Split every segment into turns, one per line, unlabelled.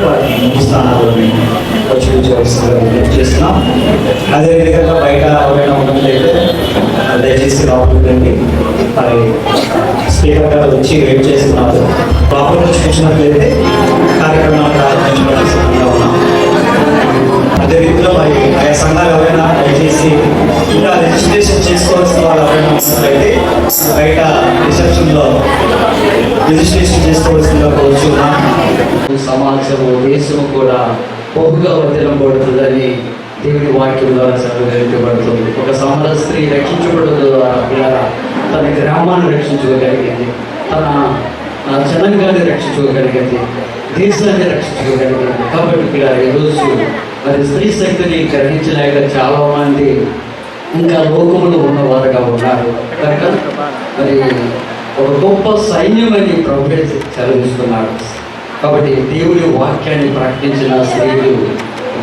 వారికి ముందు స్థానాలని వచ్చి చేస్తున్నాం. అదేవిధంగా బయట ఎవరైనా ఉన్నట్లయితే దయచేసి లోపలికి రండి. మరి స్పీకర్ గారు వచ్చి వెయిట్ చేస్తున్నారు. లోపల నుంచి చూసినట్లయితే కార్యక్రమాలు ప్రారంభించడానికి సిద్ధంగా ఉన్నాం. అదే రీతిలో మరి ఆయా సంఘాలు ఎవరైనా దయచేసి ఇంకా రిజిస్ట్రేషన్ చేసుకోవాల్సిన వాళ్ళు ఎవరైనా ఉన్నట్లయితే బయట రిసెప్షన్లో రిజిస్ట్రేషన్ చేసుకోవాల్సిందిగా కోరుచున్నాం.
సమాజము దేశము కూడా బహుగా వర్ధిల్లబడుతుందని దేవుని వాక్యం ద్వారా చదవబడుతుంది. ఒక సమాజ స్త్రీ రక్షించబడడం ద్వారా తన గ్రామాన్ని రక్షించుకోగలిగింది, తన జనంగాన్ని రక్షించుకోగలిగింది, దేశాన్ని రక్షించుకోగలిగింది. కాబట్టి ఈరోజు మరి స్త్రీ శక్తిని గ్రహించలేక చాలా మంది ఇంకా లోకములు ఉన్నవారుగా ఉన్నారు. కనుక మరి ఒక గొప్ప సైన్యం అని ప్రభువే చదివిస్తున్నాడు. కాబట్టి దేవుని వాక్యాన్ని ప్రకటించిన స్త్రీలు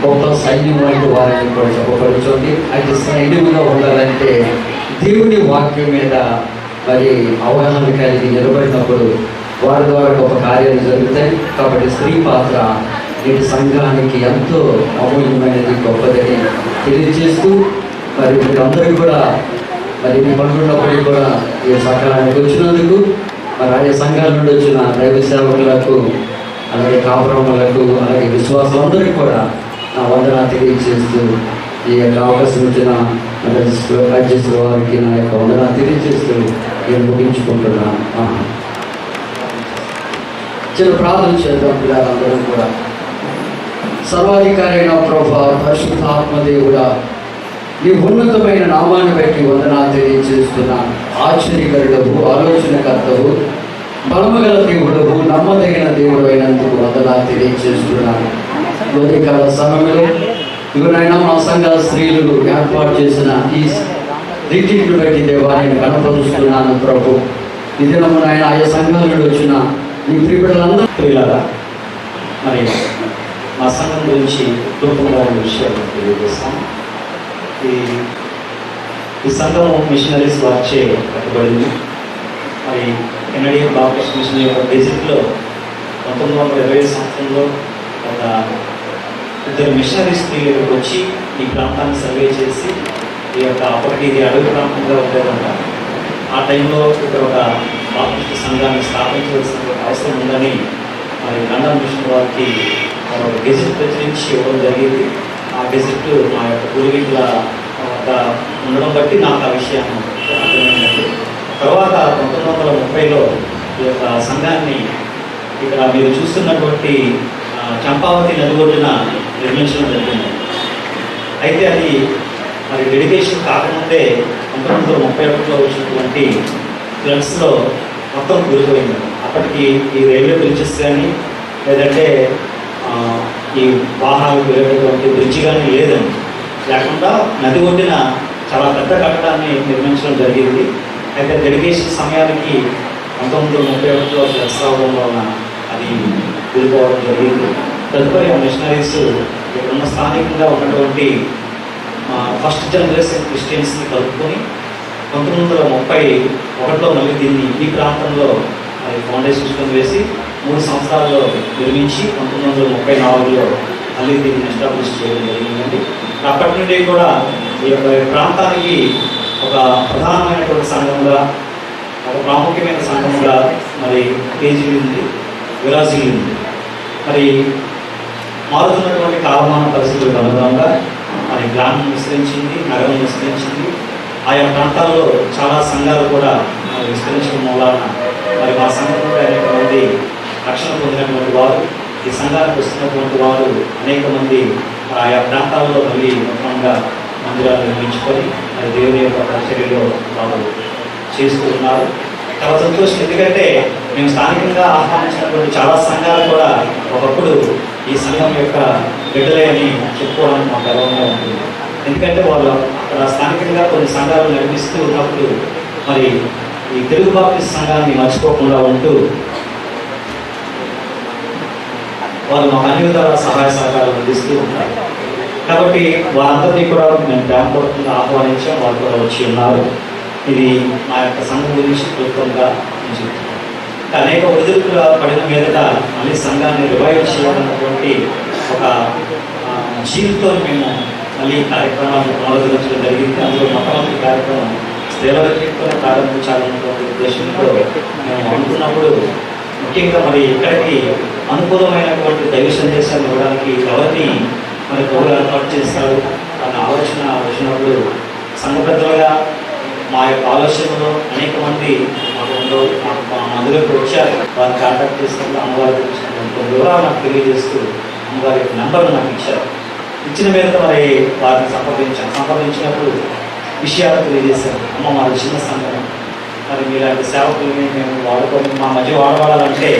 గొప్ప సైన్యం వంటి వారిని కూడా చెప్పబడుతుంది. అయితే సైన్యంగా ఉండాలంటే దేవుని వాక్యం మీద మరి అవగాహన కలిగి నిలబడినప్పుడు వారి ద్వారా గొప్ప కార్యాలు జరుగుతాయి. కాబట్టి స్త్రీ పాత్ర నేటి సంఘానికి ఎంతో అమూల్యమైనది, గొప్పదని తెలియజేస్తూ మరి మీరందరూ కూడా మరి మీ పనున్నప్పటికీ కూడా ఈ సకాలానికి వచ్చినందుకు మరి ఆయా సంఘాల నుండి వచ్చిన దైవ సేవకులకు, అలాగే కాపురములకు, అలాగే విశ్వాసులందరికీ కూడా నా వందన తెలియజేస్తూ ఈ యొక్క అవకాశం ఇచ్చిన రాజ్యశ్రీ వారికి నా యొక్క వందన తెలియజేస్తూ నేను ముగించుకుంటున్నాను. చిన్న ప్రార్థన చేద్దాం పిల్లలందరూ కూడా. సర్వాధికారి అయిన ప్రభువా, పరిశుద్ధ ఆత్మదేవుడా, నీ ఉన్నతమైన నామాన్ని బట్టి వందనాలు తెలియజేస్తున్నాను. ఆశ్చర్యకరుడవు, ఆలోచనకర్తవు, బలముగల దేవుడవు, నమ్మదగిన దేవుడు అయినందుకు వందనాలు తెలియజేస్తున్నాను. ఉదయకాల సమయంలో ఇవరైనా మా సంఘ స్త్రీలు ఏర్పాటు చేసిన ఈ రిట్రీట్ను బట్టి దేవాన్ని కనపరుస్తున్నాను ప్రభు. ఈ దినము ఆయన ఆయా సంఘాల నుండి వచ్చిన ఈ ప్రియులందరూ
ప్రియులారా, మరి మా సంఘం గురించి క్లుప్తంగా విషయాలు తెలియజేస్తాం. ఈ సంఘం మిషనరీస్ వారిచే కట్టబడింది. మరి కెనడియన్ బాప్టిస్ట్ మిషనరీ యొక్క బేసిక్లో 1920 సంవత్సరంలో ఒక ఇద్దరు మిషనరీస్ స్త్రీలకు వచ్చి ఈ ప్రాంతాన్ని సర్వే చేసి ఈ యొక్క అప్పటికి ఇది అడవి ప్రాంతంగా ఉండేదంట. ఆ టైంలో ఇక్కడ ఒక బాప్టిస్ట్ సంఘాన్ని స్థాపించవలసిన అవసరం ఉందని మరి లండన్ మిషన్ వారికి ఒక గెజెట్ ప్రచురించి ఇవ్వడం జరిగింది. ఆ గెజెట్ మా యొక్క పూర్వీకుల ఉండడం బట్టి నాకు ఆ విషయం అర్థమైందండి. తర్వాత 1930లో ఈ యొక్క సంఘాన్ని ఇక్కడ మీరు చూస్తున్నటువంటి చంపావతి నది ఒడ్డున నిర్మించడం జరిగింది. అయితే అది మరి డెడికేషన్ కాకముందే 1931లో వచ్చినటువంటి ఫ్లడ్స్లో మొత్తం కూలిపోయింది. అప్పటికి ఈ రైల్వే బ్రిడ్జెస్ కానీ లేదంటే ఈ వాహనాలకు వెళ్ళేటటువంటి బ్రిడ్జ్ కానీ లేదండి. లేకుండా నది ఒడ్డిన చాలా పెద్ద కట్టడాన్ని నిర్మించడం జరిగింది. అయితే డెడికేషన్ సమయానికి 1931లో ఫ్లడ్స్ రావడం వలన అది కూలిపోవడం జరిగింది. తదుపరి ఆ మిషనరీస్ ఇక్కడున్న స్థానికంగా ఉన్నటువంటి ఫస్ట్ జనరేషన్ క్రిస్టియన్స్ని కలుపుకొని 1931లో మళ్ళీ దీన్ని ఈ ప్రాంతంలో మరి ఫౌండేషన్ సిస్టమ్ వేసి 3 సంవత్సరాల్లో నిర్మించి 1934లో మళ్ళీ దీన్ని ఎస్టాబ్లిష్ చేయడం జరిగిందండి. అప్పటి నుండి కూడా ఈ యొక్క ప్రాంతానికి ఒక ప్రధానమైనటువంటి సంఘంగా, ఒక ప్రాముఖ్యమైన సంఘంగా మరి తేజీలింది, విరాజిల్లింది. మరి మారుతున్నటువంటి కాలమాన పరిస్థితులకు అనుగుణంగా మరి గ్రామం విస్తరించింది, నగరం విస్తరించింది. ఆయా ప్రాంతాల్లో చాలా సంఘాలు కూడా మరి విస్తరించడం మూలాన మరి మా సంఘంలో అనేక మంది రక్షణ పొందినటువంటి వారు, ఈ సంఘానికి వస్తున్నటువంటి వారు అనేక మంది ఆయా ప్రాంతాల్లో మళ్ళీ మొత్తంగా మందిరాలు నిర్మించుకొని మరి దేవుని యొక్క పరిచర్యలో వారు చేస్తూ ఉన్నారు. చాలా సంతోషం. ఎందుకంటే మేము స్థానికంగా ఆహ్వానించినటువంటి చాలా సంఘాలు కూడా ఒకప్పుడు ఈ సంఘం యొక్క బిడ్డలే అని చెప్పుకోవడానికి మాకు గర్వంగా ఉంటుంది. ఎందుకంటే వాళ్ళు అక్కడ స్థానికంగా కొన్ని సంఘాలు నడిపిస్తూ ఉన్నప్పుడు మరి ఈ తెలుగు బాప్టిస్ట్ సంఘాన్ని మర్చిపోకుండా ఉంటూ వాళ్ళు మాకు అన్ని విధాల సహాయ సహకారాలు అందిస్తూ ఉంటారు. కాబట్టి వారందరినీ కూడా మేము ప్రేమపూర్వకంగా ఆహ్వానించాం. వాళ్ళు కూడా వచ్చి ఉన్నారు. ఇది మా యొక్క సంఘం గురించి క్లుప్తంగా నేను చెప్తున్నాను. అనేక ఒడిదుడుకులు పడిన మీదట మళ్ళీ సంఘాన్ని రివైవ్ చేయాలన్నటువంటి ఒక జీవితో మేము మళ్ళీ కార్యక్రమాన్ని పునరుద్ధరించడం జరిగింది. అందులో మొట్టమొదటి కార్యక్రమం స్త్రీల వ్యక్తిత్వం ప్రారంభించాలన్నటువంటి ఉద్దేశంతో మేము అనుకున్నప్పుడు ముఖ్యంగా మరి ఇక్కడికి అనుకూలమైనటువంటి దైవ సందేశాన్ని ఇవ్వడానికి ఎవరిని మరి గౌరవ ఏర్పాటు చేస్తారు అన్న ఆలోచన వచ్చినప్పుడు సంఘ పెద్దలుగా మా యొక్క ఆలోచనలో అనేక మంది మా మందులోకి వచ్చారు. వారిని కాంటాక్ట్ చేసినప్పుడు అమ్మవారి గురించినటువంటి వివరాలు నాకు తెలియజేస్తూ అమ్మవారి యొక్క నెంబర్ను నాకు ఇచ్చారు. ఇచ్చిన మీద మరి వారిని సంప్రదించినప్పుడు విషయాలు తెలియజేశారు. అమ్మ మాది చిన్న సంఘం, మరి మీలాంటి సేవకుల్ని మేము వాడుకొని మా మధ్య వాడవాలంటే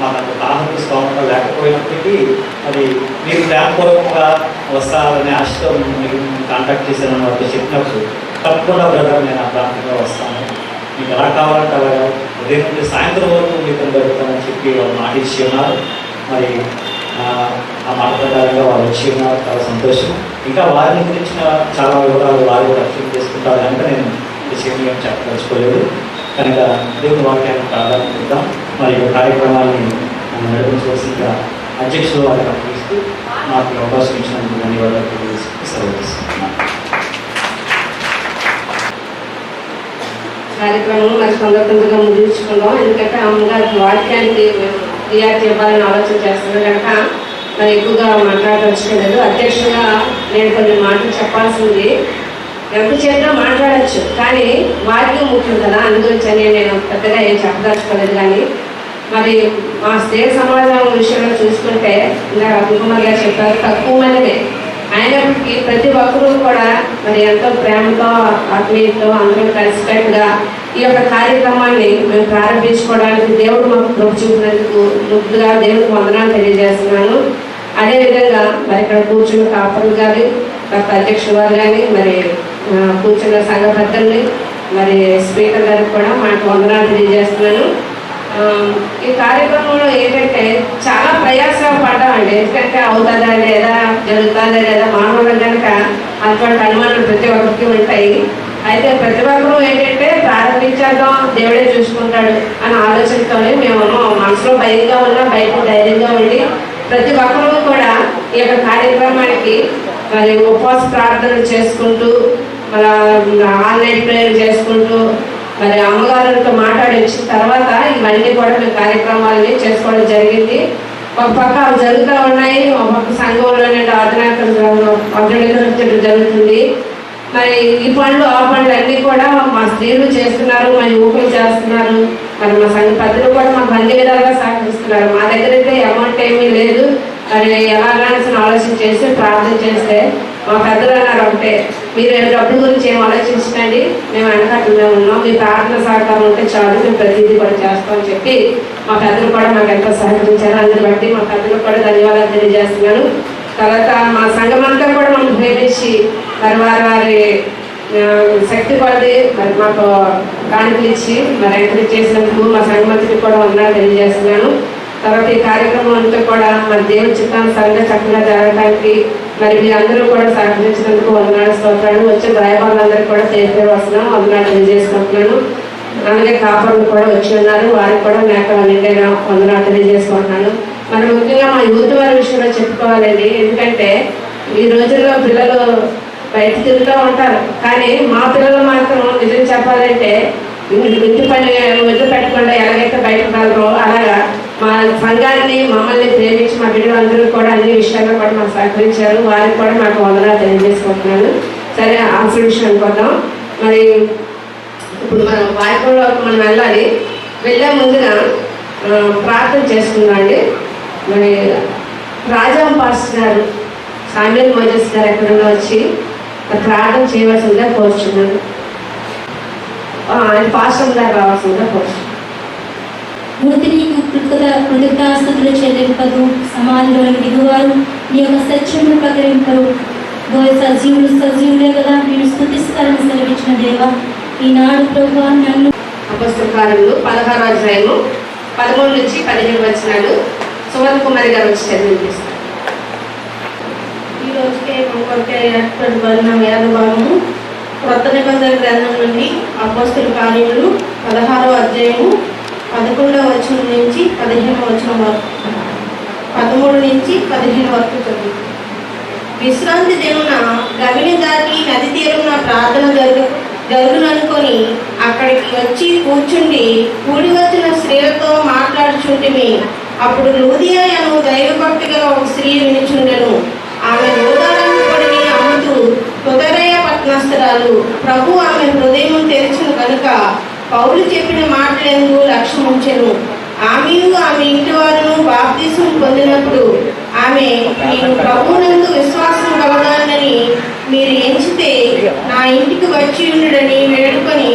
మాకు అంత తాహత స్తోమత లేకపోయినప్పటికీ మరి మీరు ప్రేమపూర్వకంగా వస్తారనే ఆశతో మీరు కాంటాక్ట్ చేశానని వారితో చెప్పినప్పుడు తప్పకుండా బ్రదర్ నేను ఆ ప్రాంతంలో వస్తాను, మీకు ఎలా కావాలంటే అలాగా ఉదయం నుండి సాయంత్రం వరకు మీతో జరుగుతానని చెప్పి వాళ్ళు మాట ఇచ్చి ఉన్నారు. మరి ఆ మాట ప్రకారంగా వాళ్ళు వచ్చి ఉన్నారు. చాలా సంతోషం. ఇంకా వారిని గురించిన చాలా వివరాలు వారు రక్షణ చేసుకుంటారు కనుక నేను విషయం ఏం చెప్పదలుచుకోలేదు. కనుక దేవుని వాక్యాన్ని ప్రారంభిద్దాం. మరి ఈ కార్యక్రమాన్ని నడిపించవలసిందిగా అధ్యక్షులు వారిని అప్పగిస్తూ నాకు అవకాశం ఇచ్చినందుకు ధన్యవాదాలు తెలియజేసి సెలవు తీసుకుంటున్నాను.
కార్యక్రమం మరి సందర్భంగా ముగించుకుందాం. ఎందుకంటే అమ్మగారి వాక్యానికి మేము రియాక్ట్ ఇవ్వాలని ఆలోచన చేస్తున్నాం కనుక మరి ఎక్కువగా మాట్లాడవచ్చుకోలేదు. అధ్యక్షుగా నేను కొన్ని మాటలు చెప్పాల్సింది ఎంత చేతిలో మాట్లాడచ్చు, కానీ వాక్యం ముఖ్యం కదా, అందుగురించి అని నేను పెద్దగా ఏం చెప్పదలుచుకోలేదు. కానీ మరి మా స్త్రీ సమాజం విషయంలో చూసుకుంటే ఇలా కుమార్ గారు చెప్పారు, తక్కువ మందినే అయినప్పటికీ ప్రతి ఒక్కరూ కూడా మరి ఎంతో ప్రేమతో ఆత్మీయతో అందరూ కలిసికట్టుగా ఈ యొక్క కార్యక్రమాన్ని మేము ప్రారంభించుకోవడానికి దేవుడు మాకు కృప చూపినందుకు ముందుగా దేవుడికి వందనాలు తెలియజేస్తున్నాను. అదేవిధంగా మరి ఇక్కడ కూర్చున్న కాపరులు కానీ గత అధ్యక్షుల వారు కానీ మరి కూర్చున్న సంఘ పెద్దల్ని మరి స్పీకర్ గారికి కూడా మాకు వందనాలు తెలియజేస్తున్నాను. ఈ కార్యక్రమంలో ఏంటంటే చాలా ప్రయాస పడ్డామండి. ఎందుకంటే అవుతుందా లేదా, జరుగుతుందా లేదా, మానవులు కనుక అటువంటి అనుమానాలు ప్రతి ఒక్కరికి ఉంటాయి. అయితే ప్రతి ఒక్కరూ ఏంటంటే ప్రారంభించేద్దాం దేవుడే చూసుకుంటాడు అనే ఆలోచనతోనే మేము మనసులో భయంగా ఉన్నా బయట ధైర్యంగా ఉండి ప్రతి ఒక్కరూ కూడా ఈ యొక్క కార్యక్రమానికి మరి ఉపవాస ప్రార్థనలు చేసుకుంటూ మన ఆన్లైన్ ప్రేయర్ చేసుకుంటూ మరి అమ్మగారులతో మాట్లాడి వచ్చిన తర్వాత ఇవన్నీ కూడా మేము కార్యక్రమాలని చేసుకోవడం జరిగింది. ఒక పక్క అవి జరుగుతూ ఉన్నాయి, ఒక పక్క సంఘంలోనే ఆధునికరించడం జరుగుతుంది. మరి ఈ పనులు ఆ పనులు అన్నీ కూడా మా స్త్రీలు చేస్తున్నారు, మా యువకులు చేస్తున్నారు. మరి మా సంఘ పెద్దలు కూడా మాకు అన్ని విధాలుగా సహకరిస్తున్నారు. మా దగ్గర అయితే అమౌంట్ ఏమీ లేదు, మరి ఎలాగాల్సిన ఆలోచన చేసి ప్రార్థన చేస్తే మా పెద్దలు అన్నారు ఒకటే, మీరు డబ్బుల గురించి ఏం ఆలోచించకండి, మేము వెనకట్లనే ఉన్నాం, మీ ప్రార్థన సహకారం ఉంటే చాలు, మేము ప్రతిదీ కూడా చేస్తామని చెప్పి మా పెద్దలు కూడా మాకు ఎంతో సహకరించారు. అందుని బట్టి మా పెద్దలకు కూడా ధన్యవాదాలు తెలియజేస్తున్నాను. తర్వాత మా సంఘం అంతా కూడా మమ్మల్ని ప్రేమించి మరి వారి శక్తి కొలది మరి మాకు కానుకలు ఇచ్చి మరి ఎంకరేజ్ చేసినందుకు మా సంఘమంత్రికి కూడా వందనాలు తెలియజేస్తున్నాను. తర్వాత ఈ కార్యక్రమం అంతా కూడా మరి దేవుని చిత్తానుసారంగా చక్కగా జరగడానికి మరి మీరందరూ కూడా సహకరించినందుకు వందనాలు స్తోత్రాలు. వచ్చే రాయబారులందరికీ కూడా పేరు వస్తున్నాం, వందనాలు తెలియజేసుకుంటున్నాను. అలాగే కాపర్లు కూడా వచ్చి ఉన్నారు, వారికి కూడా మేక నిండైన వందనాలు తెలియజేసుకుంటున్నాను. మరి ముఖ్యంగా మా యూత్ వారి విషయంలో చెప్పుకోవాలండి. ఎందుకంటే ఈ రోజుల్లో పిల్లలు బయట తిరుగుతూ ఉంటారు, కానీ మా పిల్లలు మాత్రం నిజం చెప్పాలంటే విద్య పెట్టకుండా ఎలాగైతే బయటకు వెళ్ళరో అలాగా మా సంఘాన్ని మమ్మల్ని ప్రేమించి మా బిడ్డలందరూ కూడా అన్ని విషయాల్లో కూడా మాకు సహకరించారు. వారికి కూడా మాకు వందనాలు తెలియజేసుకుంటున్నాను. సరే ఆన్సర్ విషయం అనుకుందాం. మరి ఇప్పుడు మనం వాయికంలోకి మనం వెళ్ళే ముందుగా ప్రార్థన చేసుకుందాం అండి. మరి రాజా పాస్టర్ గారు సామ్యూల్ మోజెస్ గారు ఎక్కడన్నా వచ్చి ప్రార్థన చేయవలసిందిగా కోరుచున్నాను. ఆయన పాస్టర్ గారు రావాల్సిందిగా కోరుచున్నాను.
మూర్తి నీకు కృతజ్ఞతాస్తుతులు చెల్లింపదు, సమాధిలోని దిగువారు నీ యొక్క సత్యమును ప్రకరింపరు. సజీవులే కదా నేను స్తుతిస్తారని సెలవిచ్చిన దేవా, ఈనాడు ప్రభువా నన్ను
అపొస్తలుల కార్యములు 16వ అధ్యాయము 13 నుంచి 15 వచనాలు సువర్ణ కుమారి గారు వచ్చి చదివిస్తారు.
ఈ రోజుకే కొరకే ఏర్పడిన వేద భాగము క్రొత్త నిబంధన గ్రంథం నుండి అపొస్తలుల కార్యములు 16వ అధ్యాయము
11వ వచనం నుంచి 15వ వచనం వరకు, 13 నుంచి 15 వరకు చదువు. విశ్రాంతి దినున గవిని దాటి నది తీరున ప్రార్థన జరుగుననుకొని అక్కడికి వచ్చి కూర్చుండి కూడి వచ్చిన స్త్రీలతో మాట్లాడుచుంటిమి. అప్పుడు లూదియా అను దైవభక్తి గల ఒక స్త్రీ వినిచుండెను. ఆమె గోదావరి పొడిని అమ్ముతూ తుదరయ పట్టణస్థురాలు. ప్రభు ఆమె హృదయం తెరిచిన కనుక పౌలు చెప్పిన మాటలందు లక్ష్యం ఉంచెను. ఆమెయు ఆమె ఇంటి వారును బాప్తిసం పొందినప్పుడు ఆమె, నేను ప్రభువునందు విశ్వాసం కలగాలని మీరు ఎంచితే నా ఇంటికి వచ్చి ఉండడని వేడుకొని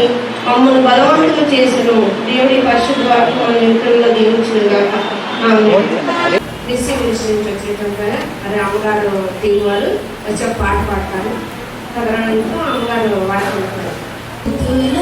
మమ్మల్ని బలవంతం చేసెను. దేవుడి పరిశుద్ధ వాక్యం మన ఇంట్లో దీవించునుగాక. ఆమేన్.
వచ్చేటప్పుడు మరి అమ్మగారు టీం వాళ్ళు వచ్చి ఒక పాట పాడతారు. కదలడంతో అమ్మగారు వాడుకుంటారు.
మధురమైన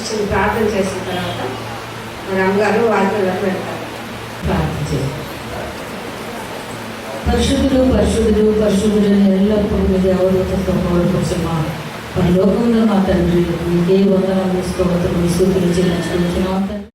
చిన్న ప్రార్థన చేసిన తర్వాత మరి అమ్మగారు వాక్యంలో పెడతారు.
ప్రార్థన చేస్తాం. పరిశుద్ధుడు పరిశుద్ధుడు పరిశుద్ధుడు ఎల్లప్పుడూ మీ దేవదూతతో పౌరుషమా పరలోకంలో మా తండ్రి మీకే వందనాలు స్తోత్రములు స్తుతులు చెల్లించుకుంటున్నాం తండ్రి.